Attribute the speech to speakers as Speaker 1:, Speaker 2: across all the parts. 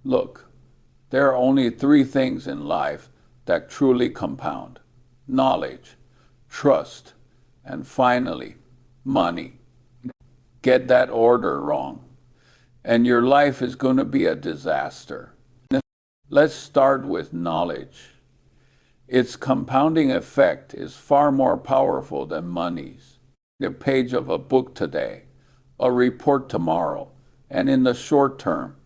Speaker 1: Look, there are only three things in life that truly compound: knowledge, trust, and finally, money. Get that order wrong, and your life is going to be a disaster. Let's start with knowledge. Its compounding effect is far more powerful than money's. The page of a book today, a report tomorrow, and in the short term,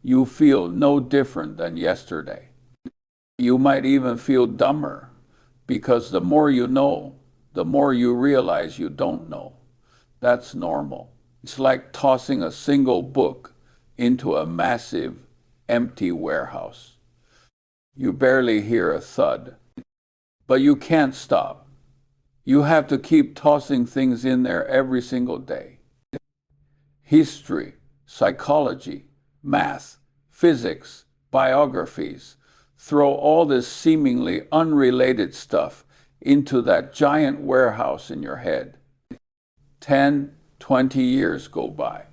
Speaker 1: you feel no different than yesterday. You might even feel dumber, because the more you know, the more you realize you don't know. That's normal. It's like tossing a single book into a massive, empty warehouse. You barely hear a thud, but you can't stop. You have to keep tossing things in there every single day. History, psychology, math, physics, biographies. Throw all this seemingly unrelated stuff into that giant warehouse in your head. 10, 20 years go by,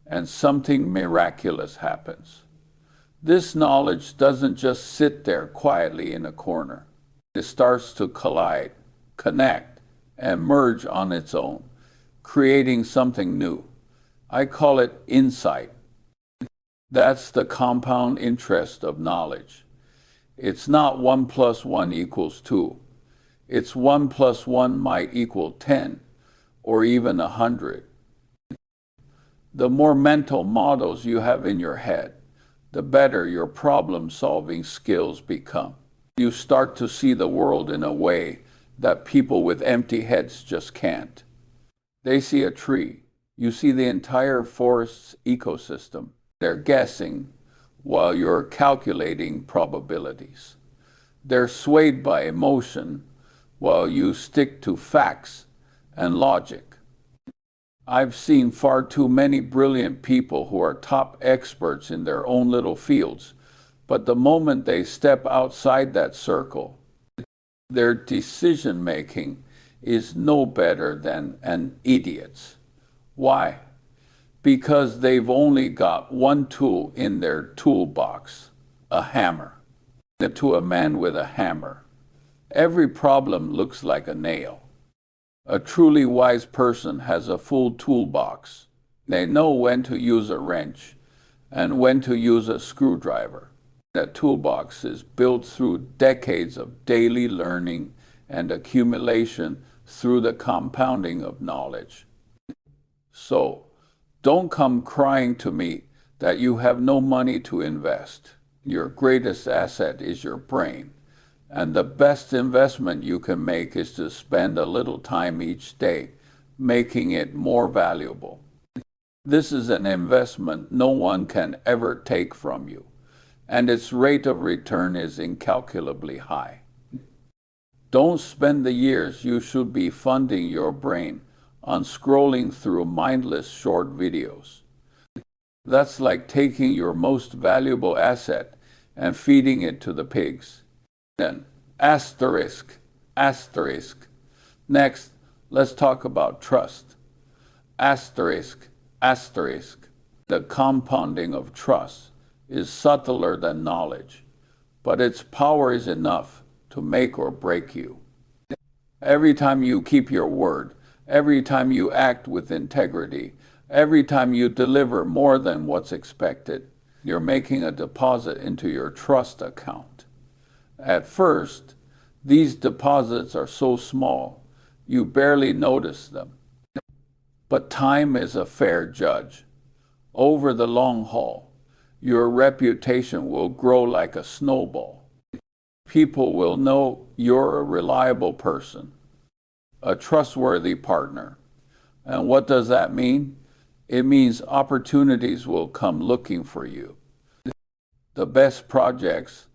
Speaker 1: and something miraculous happens. This knowledge doesn't just sit there quietly in a corner. It starts to collide, connect, and merge on its own, creating something new. I call it insight. That's the compound interest of knowledge. It's not 1 + 1 = 2. It's 1 + 1 might equal 10, or even 100. The more mental models you have in your head, the better your problem-solving skills become. You start to see the world in a way that people with empty heads just can't. They see a tree. You see the entire forest's ecosystem. They're guessing while you're calculating probabilities. They're swayed by emotion while you stick to facts and logic. I've seen far too many brilliant people who are top experts in their own little fields, but the moment they step outside that circle, their decision-making is no better than an idiot's. Why? Because they've only got one tool in their toolbox, a hammer. To a man with a hammer, every problem looks like a nail. A truly wise person has a full toolbox. They know when to use a wrench and when to use a screwdriver. That toolbox is built through decades of daily learning and accumulation through the compounding of knowledge. So, don't come crying to me that you have no money to invest. Your greatest asset is your brain. And the best investment you can make is to spend a little time each day making it more valuable. This is an investment no one can ever take from you, and its rate of return is incalculably high. Don't spend the years you should be funding your brain on scrolling through mindless short videos. That's like taking your most valuable asset and feeding it to the pigs. Then, asterisk. Next, let's talk about trust. Asterisk. The compounding of trust is subtler than knowledge, but its power is enough to make or break you. Every time you keep your word, every time you act with integrity, every time you deliver more than what's expected, you're making a deposit into your trust account. At first, these deposits are so small, you barely notice them. But time is a fair judge. Over the long haul, your reputation will grow like a snowball. People will know you're a reliable person, a trustworthy partner. And what does that mean? It means opportunities will come looking for you. The best projects,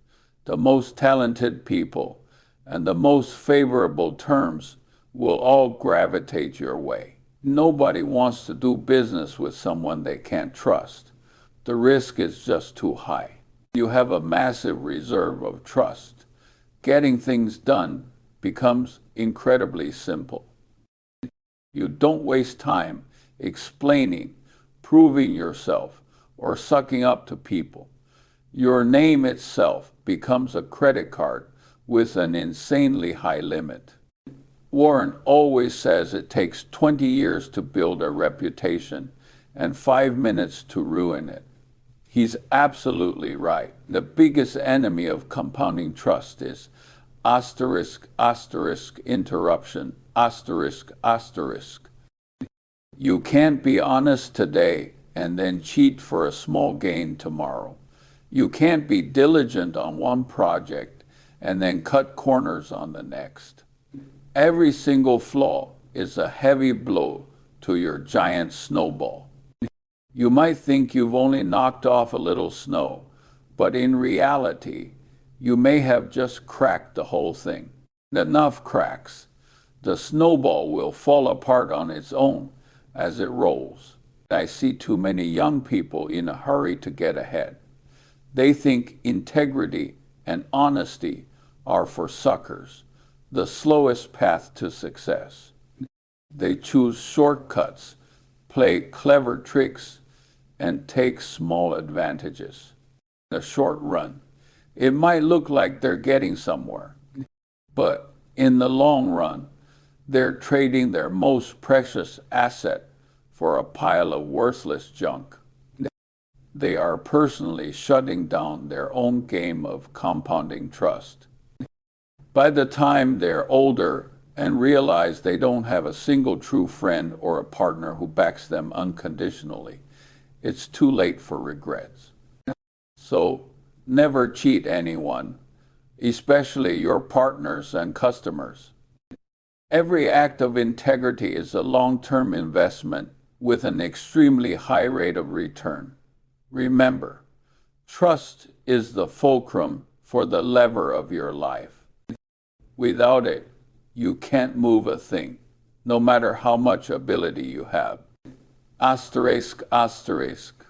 Speaker 1: the most talented people, and the most favorable terms will all gravitate your way. Nobody wants to do business with someone they can't trust. The risk is just too high. You have a massive reserve of trust. Getting things done becomes incredibly simple. You don't waste time explaining, proving yourself, or sucking up to people. Your name itself becomes a credit card with an insanely high limit. Warren always says it takes 20 years to build a reputation and 5 minutes to ruin it. He's absolutely right. The biggest enemy of compounding trust is asterisk, asterisk, interruption, asterisk, asterisk. You can't be honest today and then cheat for a small gain tomorrow. You can't be diligent on one project and then cut corners on the next. Every single flaw is a heavy blow to your giant snowball. You might think you've only knocked off a little snow, but in reality, you may have just cracked the whole thing. Enough cracks. The snowball will fall apart on its own as it rolls. I see too many young people in a hurry to get ahead. They think integrity and honesty are for suckers, the slowest path to success. They choose shortcuts, play clever tricks, and take small advantages. In the short run, it might look like they're getting somewhere, but in the long run, they're trading their most precious asset for a pile of worthless junk. They are personally shutting down their own game of compounding trust. By the time they're older and realize they don't have a single true friend or a partner who backs them unconditionally, it's too late for regrets. So never cheat anyone, especially your partners and customers. Every act of integrity is a long-term investment with an extremely high rate of return. Remember, trust is the fulcrum for the lever of your life. Without it, you can't move a thing, no matter how much ability you have. Asterisk, asterisk.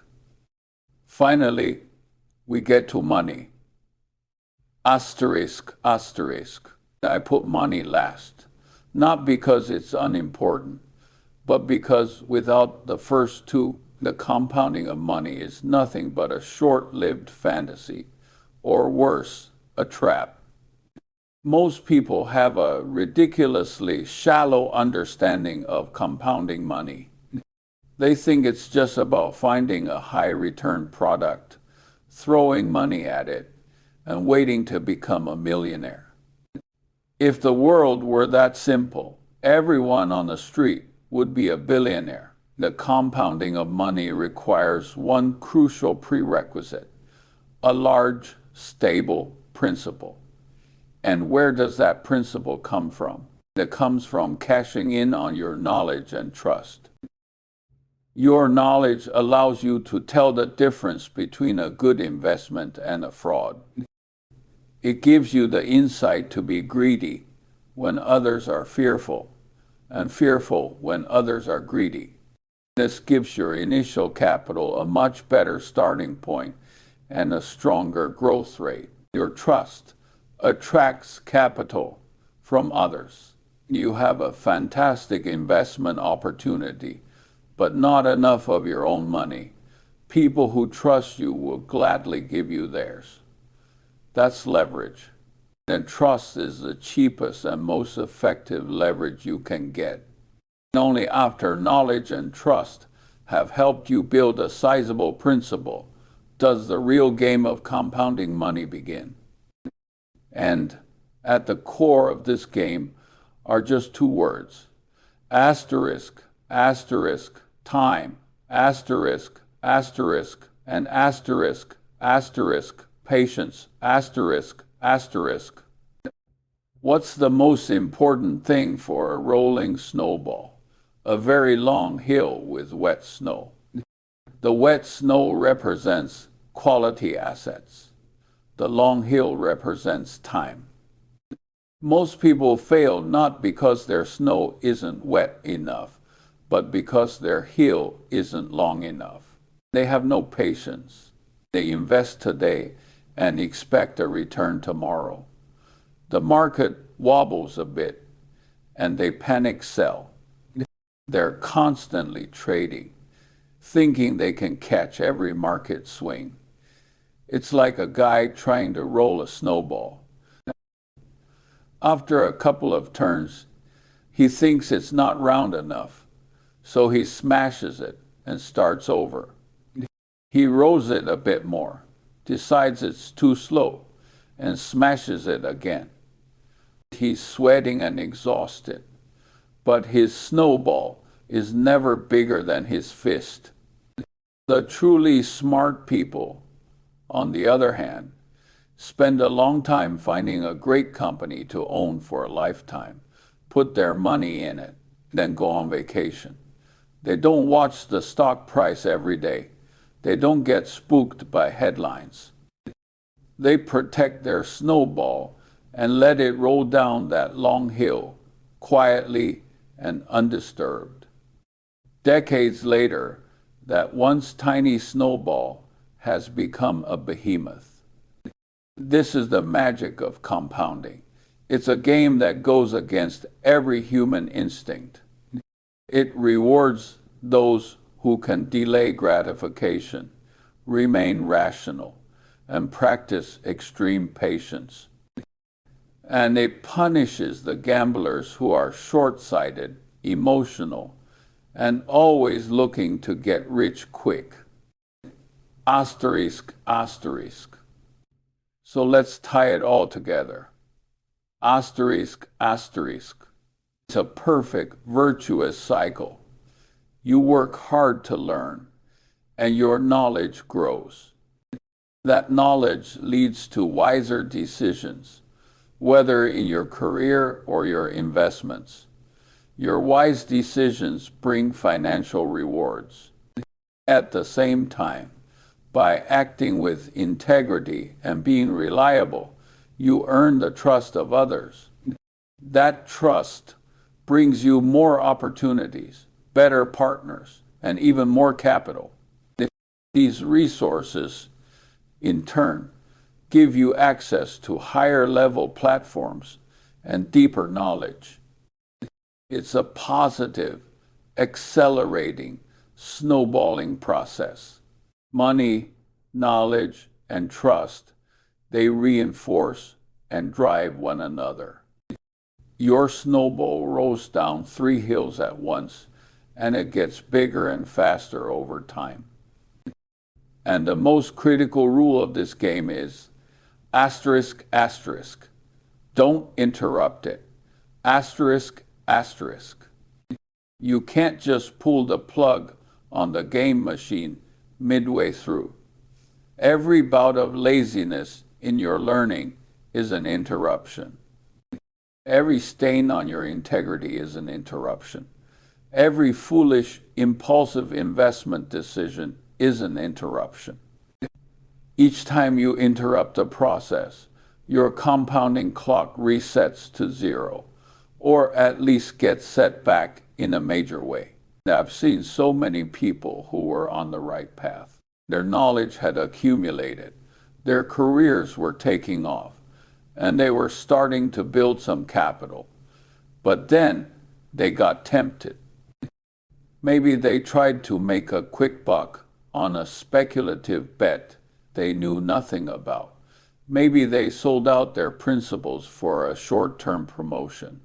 Speaker 1: Finally, we get to money. Asterisk, asterisk. I put money last, not because it's unimportant, but because without the first two, the compounding of money is nothing but a short-lived fantasy, or worse, a trap. Most people have a ridiculously shallow understanding of compounding money. They think it's just about finding a high-return product, throwing money at it, and waiting to become a millionaire. If the world were that simple, everyone on the street would be a billionaire. The compounding of money requires one crucial prerequisite: a large, stable principle. And where does that principle come from? It comes from cashing in on your knowledge and trust. Your knowledge allows you to tell the difference between a good investment and a fraud. It gives you the insight to be greedy when others are fearful, and fearful when others are greedy. This gives your initial capital a much better starting point and a stronger growth rate. Your trust attracts capital from others. You have a fantastic investment opportunity, but not enough of your own money. People who trust you will gladly give you theirs. That's leverage. And trust is the cheapest and most effective leverage you can get. And only after knowledge and trust have helped you build a sizable principle does the real game of compounding money begin. And at the core of this game are just two words: asterisk, asterisk, time, asterisk, asterisk, and asterisk, asterisk, patience, asterisk, asterisk. What's the most important thing for a rolling snowball? A very long hill with wet snow. The wet snow represents quality assets. The long hill represents time. Most people fail not because their snow isn't wet enough, but because their hill isn't long enough. They have no patience. They invest today and expect a return tomorrow. The market wobbles a bit and they panic sell. They're constantly trading, thinking they can catch every market swing. It's like a guy trying to roll a snowball. After a couple of turns, he thinks it's not round enough, so he smashes it and starts over. He rolls it a bit more, decides it's too slow, and smashes it again. He's sweating and exhausted, but his snowball is never bigger than his fist. The truly smart people, on the other hand, spend a long time finding a great company to own for a lifetime, put their money in it, then go on vacation. They don't watch the stock price every day. They don't get spooked by headlines. They protect their snowball and let it roll down that long hill, quietly and undisturbed. Decades later, that once tiny snowball has become a behemoth. This is the magic of compounding. It's a game that goes against every human instinct. It rewards those who can delay gratification, remain rational, and practice extreme patience. And it punishes the gamblers who are short-sighted, emotional, and always looking to get rich quick. Asterisk, asterisk. So let's tie it all together. Asterisk, asterisk. It's a perfect, virtuous cycle. You work hard to learn, and your knowledge grows. That knowledge leads to wiser decisions, whether in your career or your investments. Your wise decisions bring financial rewards. At the same time, by acting with integrity and being reliable, you earn the trust of others. That trust brings you more opportunities, better partners, and even more capital. These resources, in turn, give you access to higher level platforms and deeper knowledge. It's a positive, accelerating, snowballing process. Money, knowledge, and trust, they reinforce and drive one another. Your snowball rolls down 3 hills at once, and it gets bigger and faster over time. And the most critical rule of this game is asterisk, asterisk. Don't interrupt it. Asterisk, asterisk. You can't just pull the plug on the game machine midway through. Every bout of laziness in your learning is an interruption. Every stain on your integrity is an interruption. Every foolish, impulsive investment decision is an interruption. Each time you interrupt a process, your compounding clock resets to 0, or at least gets set back in a major way. I've seen so many people who were on the right path. Their knowledge had accumulated, their careers were taking off, and they were starting to build some capital. But then they got tempted. Maybe they tried to make a quick buck on a speculative bet they knew nothing about. Maybe they sold out their principles for a short-term promotion.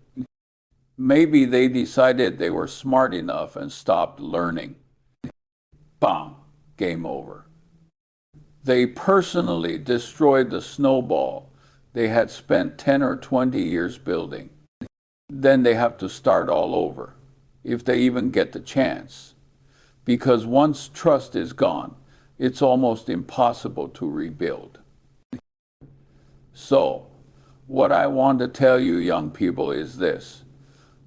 Speaker 1: Maybe they decided they were smart enough and stopped learning. Bang, game over. They personally destroyed the snowball they had spent 10 or 20 years building. Then they have to start all over, if they even get the chance. Because once trust is gone, it's almost impossible to rebuild. So, what I want to tell you young people is this.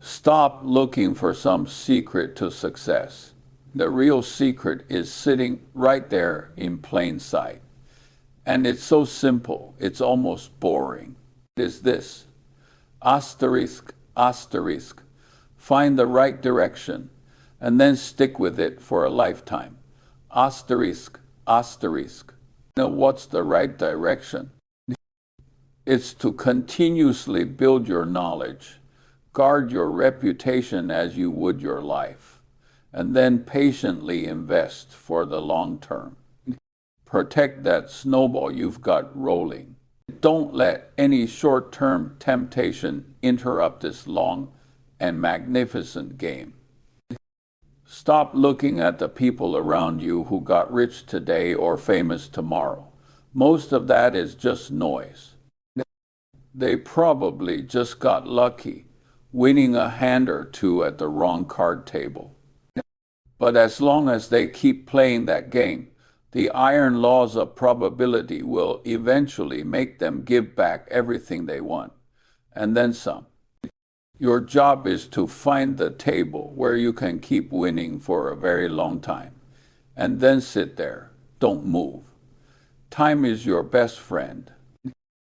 Speaker 1: Stop looking for some secret to success. The real secret is sitting right there in plain sight. And it's so simple, it's almost boring. It is this. Asterisk, asterisk. Find the right direction, and then stick with it for a lifetime. Asterisk, asterisk. Now, what's the right direction? It's to continuously build your knowledge, guard your reputation as you would your life, and then patiently invest for the long term. Protect that snowball you've got rolling. Don't let any short-term temptation interrupt this long and magnificent game. Stop looking at the people around you who got rich today or famous tomorrow. Most of that is just noise. They probably just got lucky, winning a hand or two at the wrong card table. But as long as they keep playing that game, the iron laws of probability will eventually make them give back everything they won, and then some. Your job is to find the table where you can keep winning for a very long time, and then sit there, don't move. Time is your best friend.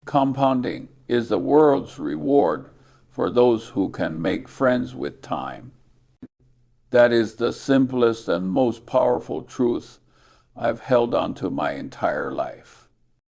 Speaker 1: Compounding is the world's reward for those who can make friends with time. That is the simplest and most powerful truth I've held on to my entire life.